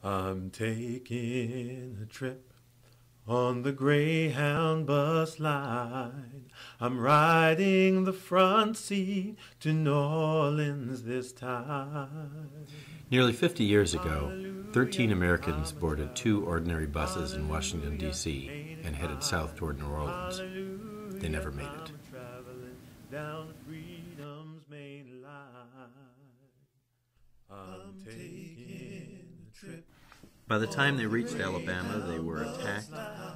I'm taking a trip on the Greyhound bus line. I'm riding the front seat to New Orleans this time. Nearly 50 years ago, 13 Americans boarded two ordinary buses in Washington, D.C. and headed south toward New Orleans. They never made it. Down freedom's main line. I'm taking a trip. By the time they reached Alabama, they were attacked,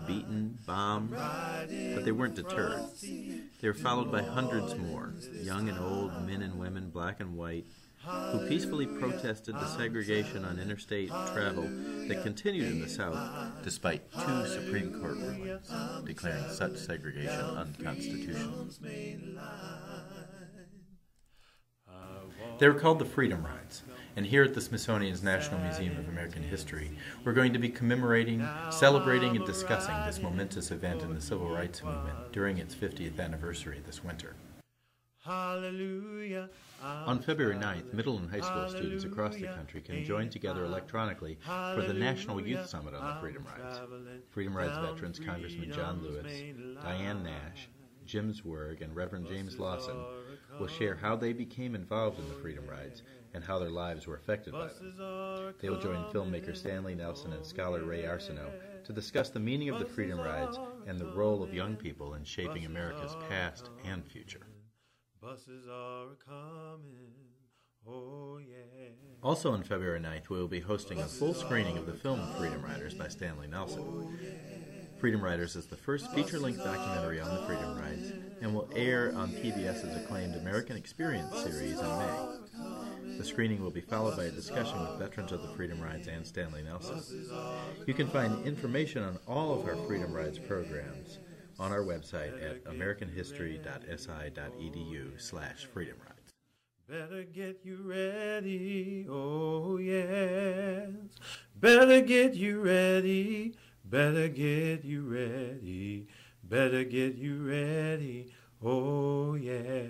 beaten, bombed, but they weren't deterred. They were followed by hundreds more, young and old, men and women, black and white, who peacefully protested the segregation on interstate travel that continued in the South, despite two Supreme Court rulings declaring such segregation unconstitutional. They were called the Freedom Rides, and here at the Smithsonian's National Museum of American History, we're going to be commemorating, celebrating, and discussing this momentous event in the Civil Rights Movement during its 50th anniversary this winter. Hallelujah. On February 9th, middle and high school students across the country can join together electronically for the National Youth Summit on the Freedom Rides. Freedom Rides veterans Congressman John Lewis, Diane Nash, Jim Zwerg, and Reverend James Lawson will share how they became involved in the Freedom Rides and how their lives were affected by them. They will join filmmaker Stanley Nelson and scholar Ray Arsenault to discuss the meaning of the Freedom Rides and the role of young people in shaping America's past and future. Buses are coming, oh yeah. Also on February 9th, we will be hosting a full screening of the film Freedom Riders by Stanley Nelson. Freedom Riders is the first feature-length documentary on the Freedom Rides and will air on PBS's acclaimed American Experience series in May. The screening will be followed by a discussion with veterans of the Freedom Rides and Stanley Nelson. You can find information on all of our Freedom Rides programs on our website at americanhistory.si.edu/freedomrides. Better get you ready, oh yes. Better get you ready, better get you ready, better get you ready, oh yeah.